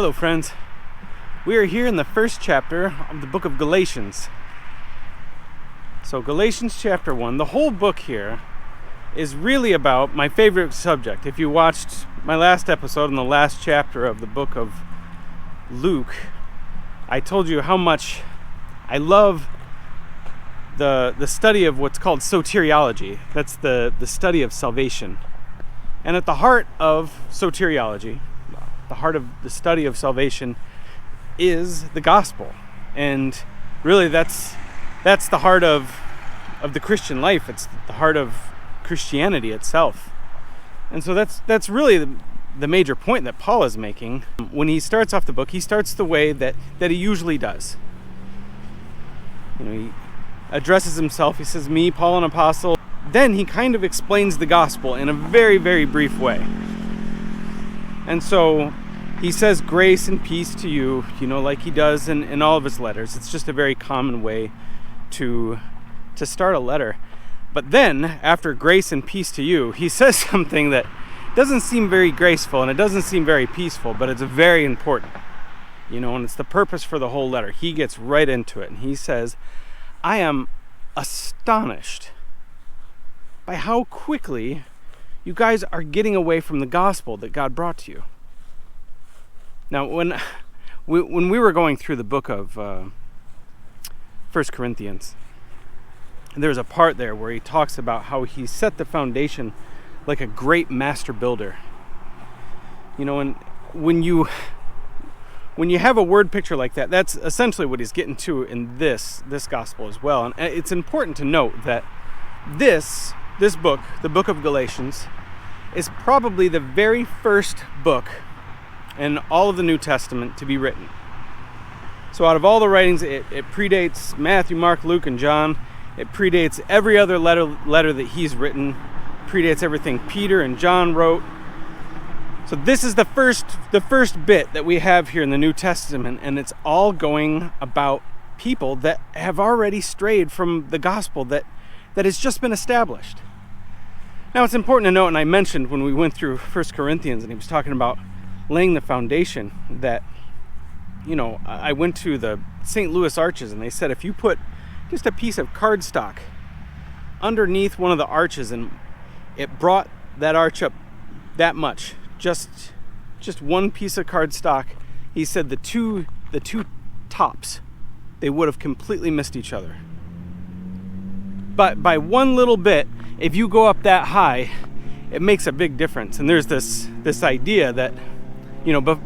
Hello friends, we are here in the first chapter of the book of Galatians. So Galatians chapter 1, the whole book here is really about my favorite subject. If you watched my last episode in the last chapter of the book of Luke, I told you how much I love the study of what's called soteriology. That's the study of salvation. And at the heart of soteriology, the heart of the study of salvation, is the gospel. And really that's the heart of the Christian life. It's the heart of Christianity itself. And so that's really the major point that Paul is making. When he starts off the book, he starts the way that he usually does. He addresses himself. He says, me, Paul, an apostle. Then he kind of explains the gospel in a very, very brief way. And so he says grace and peace to you, like he does in all of his letters. It's just a very common way to start a letter. But then, after grace and peace to you, he says something that doesn't seem very graceful and it doesn't seem very peaceful, but it's very important. And it's the purpose for the whole letter. He gets right into it and he says, I am astonished by how quickly you guys are getting away from the gospel that God brought to you. Now, when we were going through the book of 1 Corinthians, there's a part there where he talks about how he set the foundation like a great master builder. And when you have a word picture like that, that's essentially what he's getting to in this gospel as well. And it's important to note that this book, the book of Galatians, is probably the very first book in all of the New Testament to be written. So out of all the writings, it predates Matthew, Mark, Luke, and John. It predates every other letter that he's written. Predates everything Peter and John wrote. So this is the first bit that we have here in the New Testament, and it's all going about people that have already strayed from the gospel that has just been established. Now it's important to note, and I mentioned when we went through 1 Corinthians and he was talking about laying the foundation, that I went to the St. Louis arches and they said if you put just a piece of cardstock underneath one of the arches and it brought that arch up that much, just one piece of cardstock, he said the two tops, they would have completely missed each other. But by one little bit, if you go up that high, it makes a big difference. And there's this idea that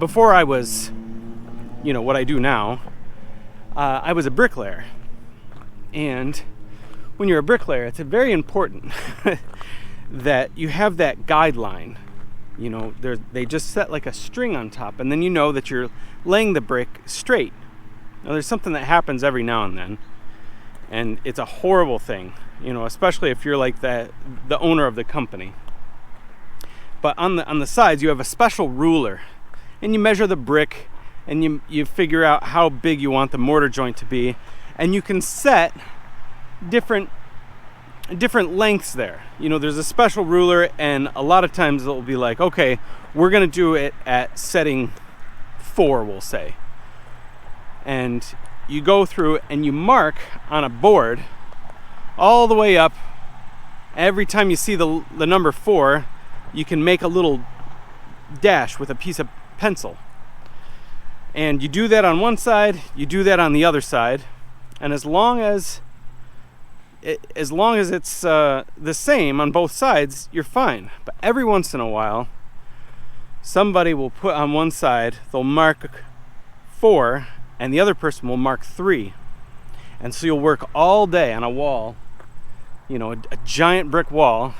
before I was, what I do now, I was a bricklayer. And when you're a bricklayer, it's very important that you have that guideline. They just set like a string on top, and then you know that you're laying the brick straight. Now, there's something that happens every now and then, and it's a horrible thing, especially if you're like the owner of the company. But on the sides, you have a special ruler, and you measure the brick, and you figure out how big you want the mortar joint to be, and you can set different lengths there. There's a special ruler, and a lot of times it'll be like, okay, we're going to do it at setting 4, we'll say. And you go through and you mark on a board all the way up. Every time you see the number 4, you can make a little dash with a piece of pencil. And you do that on one side, you do that on the other side, and as long as it's the same on both sides, you're fine. But every once in a while, somebody will put on one side, they'll mark 4, and the other person will mark 3. And so you'll work all day on a wall, a giant brick wall,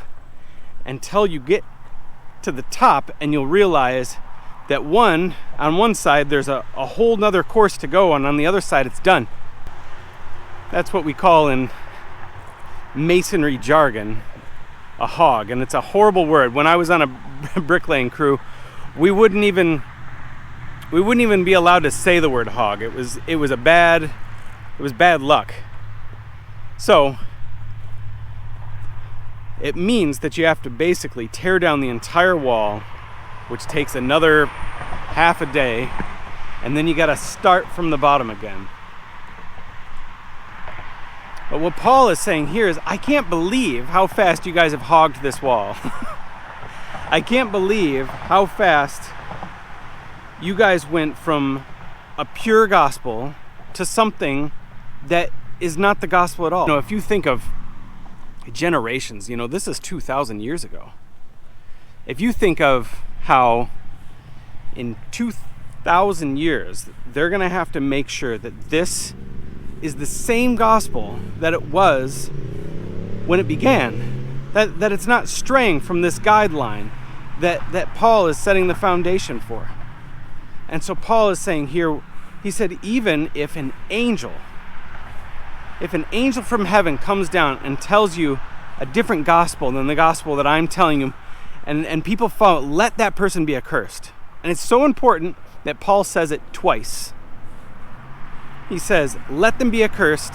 until you get to the top, and you'll realize that on one side there's a whole nother course to go, and on the other side it's done. That's what we call in masonry jargon a hog, and it's a horrible word. When I was on a bricklaying crew, we wouldn't even be allowed to say the word hog. It was bad luck. So it means that you have to basically tear down the entire wall, which takes another half a day, and then you got to start from the bottom again. But what Paul is saying here is, I can't believe how fast you guys have hogged this wall. I can't believe how fast you guys went from a pure gospel to something that is not the gospel at all. If you think of generations, this is 2,000 years ago. If you think of how in 2,000 years, they're going to have to make sure that this is the same gospel that it was when it began. That it's not straying from this guideline that Paul is setting the foundation for. And so Paul is saying here, he said, even if an angel from heaven comes down and tells you a different gospel than the gospel that I'm telling you, and people follow, let that person be accursed. And it's so important that Paul says it twice. He says, let them be accursed.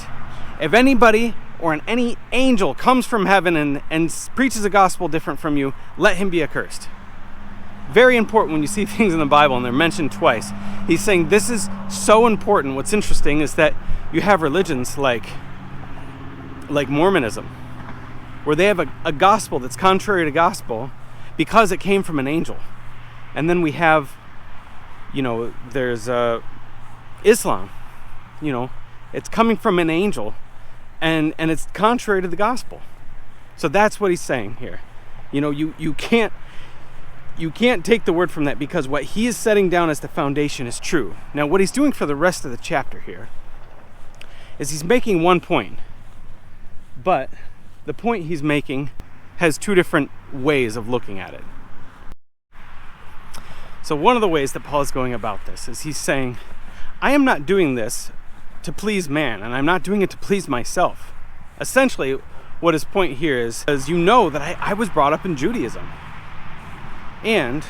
If anybody or any angel comes from heaven and preaches a gospel different from you, let him be accursed. Very important when you see things in the Bible and they're mentioned twice. He's saying this is so important. What's interesting is that you have religions like Mormonism, where they have a gospel that's contrary to gospel because it came from an angel. And then we have, there's Islam. It's coming from an angel, and it's contrary to the gospel. So that's what he's saying here. You can't take the word from that, because what he is setting down as the foundation is true. Now, what he's doing for the rest of the chapter here is he's making one point, but the point he's making has two different ways of looking at it. So one of the ways that Paul is going about this is he's saying, I am not doing this to please man, and I'm not doing it to please myself. Essentially, what his point here is that I was brought up in Judaism. And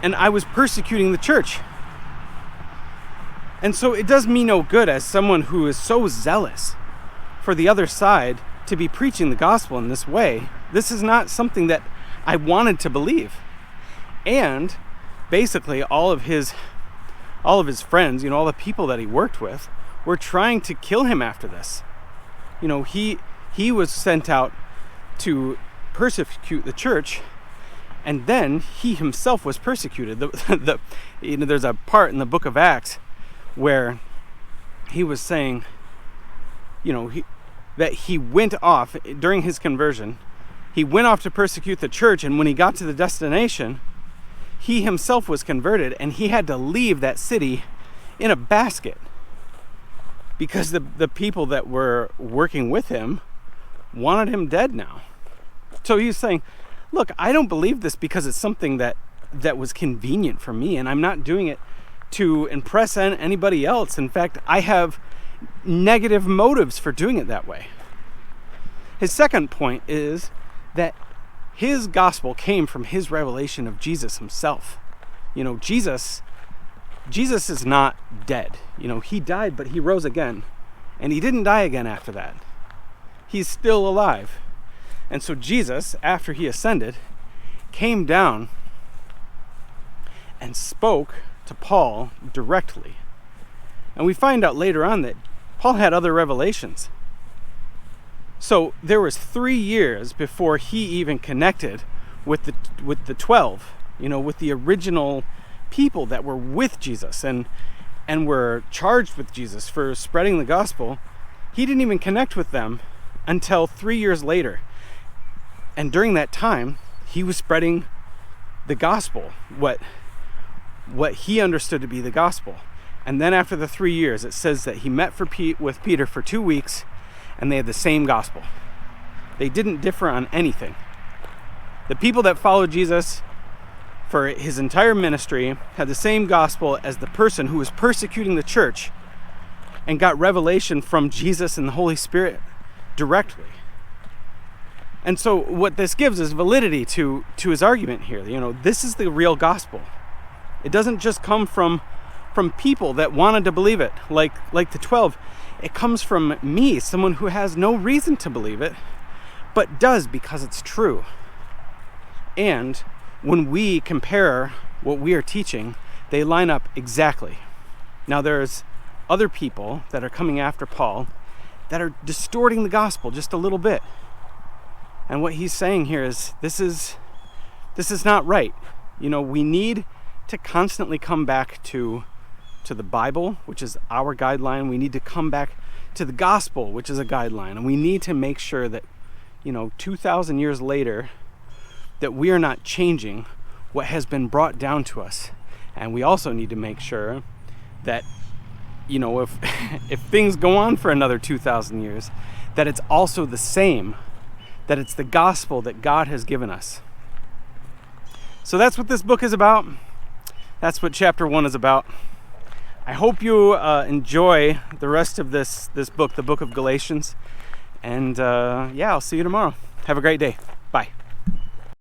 I was persecuting the church. And so it does me no good as someone who is so zealous for the other side to be preaching the gospel in this way. This is not something that I wanted to believe. And basically all of his friends, all the people that he worked with, were trying to kill him after this. He was sent out to persecute the church, and then he himself was persecuted. There's a part in the book of Acts where he was saying, that he went off during his conversion. He went off to persecute the church, and when he got to the destination, he himself was converted, and he had to leave that city in a basket because the people that were working with him wanted him dead now. So he's saying, look, I don't believe this because it's something that was convenient for me, and I'm not doing it to impress anybody else. In fact, I have negative motives for doing it that way. His second point is that his gospel came from his revelation of Jesus himself. Jesus is not dead. He died, but he rose again, and he didn't die again after that. He's still alive. And so Jesus, after he ascended, came down and spoke to Paul directly. And we find out later on that Paul had other revelations. So there was 3 years before he even connected with the 12, with the original people that were with Jesus and were charged with Jesus for spreading the gospel. He didn't even connect with them until 3 years later. And during that time, he was spreading the gospel, what he understood to be the gospel. And then after the 3 years, it says that he met with Peter for 2 weeks, and they had the same gospel. They didn't differ on anything. The people that followed Jesus for his entire ministry had the same gospel as the person who was persecuting the church and got revelation from Jesus and the Holy Spirit directly. And so what this gives is validity to his argument here. This is the real gospel. It doesn't just come from people that wanted to believe it, like the 12. It comes from me, someone who has no reason to believe it, but does because it's true. And when we compare what we are teaching they line up exactly. Now there's other people that are coming after Paul that are distorting the gospel just a little bit. And what he's saying here is this is not right. We need to constantly come back to the Bible, which is our guideline. We need to come back to the gospel, which is a guideline. And we need to make sure that, 2,000 years later, that we are not changing what has been brought down to us. And we also need to make sure that, if things go on for another 2,000 years, that it's also the same, that it's the gospel that God has given us. So that's what this book is about. That's what chapter 1 is about. I hope you enjoy the rest of this book, the book of Galatians. And I'll see you tomorrow. Have a great day. Bye.